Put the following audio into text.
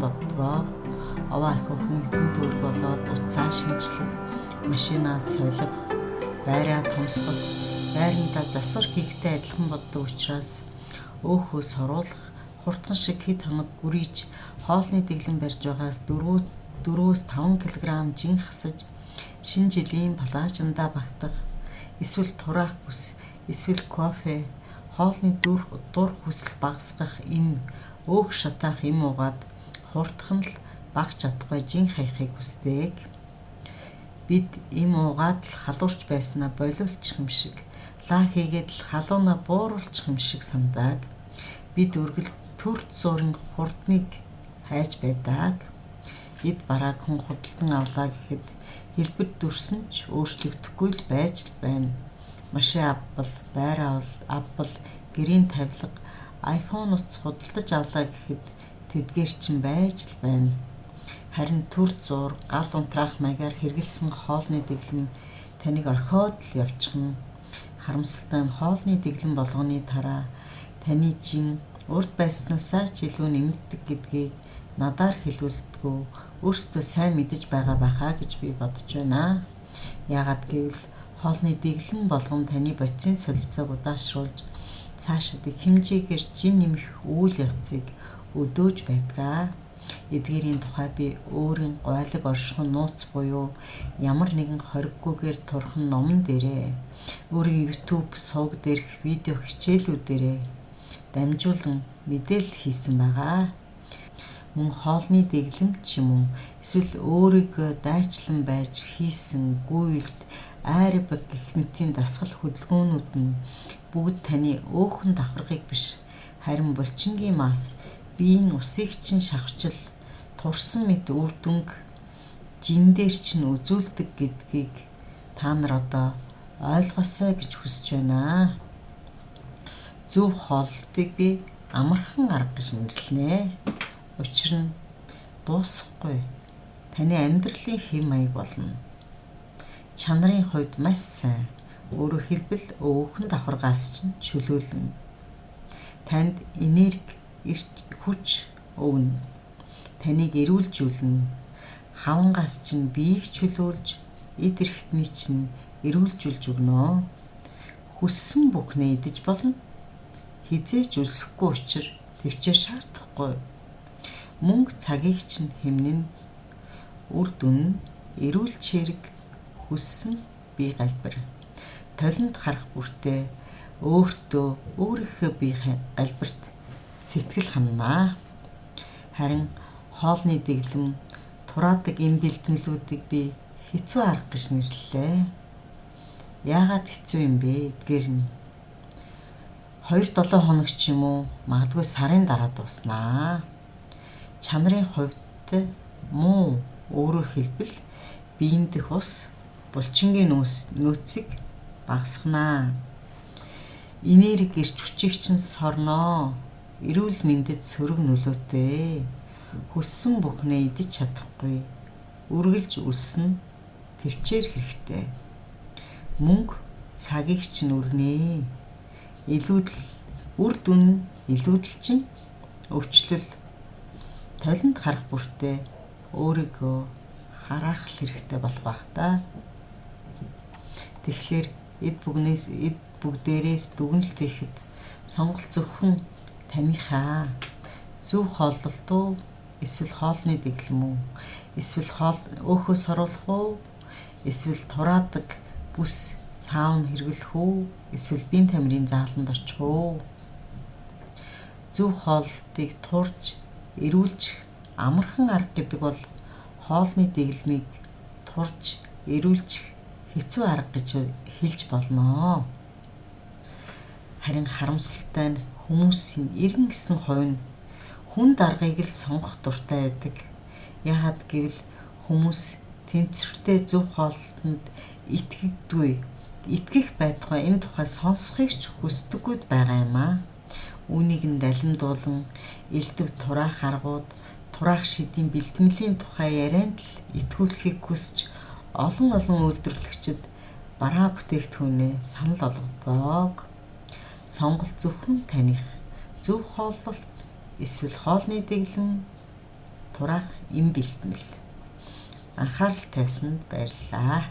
боддгоо. Овоо ахиухан хүн төрөг болоод утсаа шинжлэх, машинаа солих, байраа томсгох, байрандаа засвар хийхтэй адилхан боддог учраас өөхөө соруулах, хурдхан шиг хэд хоног гүрийж хоолны дэглэм барьж байгаас 4-5 кг жин хасаж шинэ жилийн палаажиндаа багтах, эсвэл тураах бүс, эсвэл кофе, хоолны дур хүсэл багасгах им өөх шатаах им угаад хурдхан л багч чадахгүй жин хаяхыг хүсдэг. Бид им угаад л халуурч байснаа болиулчих юм шиг, лаа хийгээд л халуунаа бууруулчих юм шиг сандаг. Бид өргөл төрт зуурын хурдныг хайж байдаг. Эд барааг хүн худалдан авлаа гэхэд хэлбэр дүрсэн ч өөрчлөгдөхгүй л байж л байна. Машин авбал, байр авбал, гэрийн тавилга, iPhone утас худалдаж авлаа гэхэд тэдгээр чинь байж л байна. Харин төр зуур, гал унтраах маягаар хэрэгэлсэн хоолны дэглэм таныг орхиод л явчихна. Харамсалтай нь хоолны дэглэм болгоны дараа таны жин урд байснаасаа ч илүү нэмэгдэг гэдгийг надаар хэлүүлдэггүй өөрсдөө сайн мэдэж байгаа байхаа гэж би бодож байна. Яагаад гэвэл хоолны дэглэм болгон таны бодисын солилцоог удаашруулж цаашид их хэмжээгээр жин нэмэх үйл явцыг өдөөж байдгаа. Эдгээрийн тухай би өөрийн гойлог оршихуйн нууц буюу ямар нэгэн хориггүйгээр турхан номон дээрээ, өөрийн YouTube суваг дээрх видео хичээлүүдээрээ дамжуулан мэдээлэл хийсэн байгаа. Мөн хоолны дэглэм ч юм уу эсвэл өөрийгөө дайчлан байж хийсэн гуйлд, аэробик гэх мэтийн дасгал хөдөлгөөнүүд нь бүгд таны өөхөн давхаргыг биш, харин булчингийн мас, биеийн усыг чинь шавхчил, турсан мэт үр дүнг жин дээр чинь үзүүлдэг гэдгийг та нар одоо ойлгосоо гэж хүсэж байна. Зөв хооллолтыг би амархан арга гэж нэрлэнэ. Учир нь дуусахгүй таны амьдралын хэм маяг болно. Чанарын хувьд маш сайн, өөрөөр хэлбэл өөхөн давхаргаас чинь чөлөөлнө. Танд энерги, хүч өгнө. Таныг эрүүлжүүлнэ. Хавангаас чинь биеийг чөлөөлж, эд эрхтний чинь эрүүлжүүлж өгнө. Хүссэн бүхнээ идэж болно. Хизээч өлсөхгүй учир төвчээр шаардахгүй. Мөнгө цагийг чинь хэмнэн, үр дүн нь эрүүл чирэг, хүссэн бие галбир. Толинд харах бүртээ өөрийнхөө бие галбирт сэтгэл ханана. Харин хоолны дэглэм тураадаг эм бэлтгэлүүдийг би хэцүү арга гэж нэрлэлээ. Яагаад хэцүү юм бэ? Эдгээр нь 2-7 хоног ч юм уу магадгүй сарын дараа дуснаа. Чанарын хувьд муу, өөрөөр хэлбэл биеийн дэх ус, булчингийн нөөцийг багасгана. Энерги ирч хүчийг чинь сорноо. Эрүүл мэндэд сөрөг нөлөөтэй. Хүссэн бүхнээ идэж чадахгүй. Үргэлж өлснө, төвчээр хэрэгтэй. Мөнгө цагийг чинь өрнэ. Үр дүн илүүдэл чинь өвчлөл. Толинд харах бүртээ өөрийгөө хараах хэрэгтэй болох бах та. Тэгэхээр эд бүгдээрээс дүгнэлт хийхэд сонголт зөвхөн таныхаа. Зөв хооллолт уу? Эсвэл хоолны дэглэм үү? Эсвэл өөхөө соруулах уу? Эсвэл тураадаг бүс, саун хэрэглэх үү? Эсвэл биеийн тамирын зааланд очих уу? Зөв хооллолтыг турж эрүүлж амархан арга гэдэг бол хоолны дэглэмийг турж эрүүлж хэцүү арга гэж хэлж болно. Харин харамсалтай нь хүмүүсийн 90% нь хүн даргыг л сонгох дуртай байдаг. Яагаад гэвэл хүмүүс тэнцвэртэй зөв хооллолтод итгэх байтугай энэ тухай сонсохыг ч хүсдэггүй байгаа юм аа. Үүнийг нь далимдуулан элдв тураах аргууд, тураах шидийн бэлтгэмлийн тухай ярианд л итгүүлэхийг хүсч олон үйлдвэрлэгчид бараа бүтээгдэхүүнээ санал болгодог. Сонголт зөвхөн таних. Зөв хооллолт эсвэл хоолны дэглэм тураах эм бэлтгэл. Анхаарал тавьсанд баярлалаа.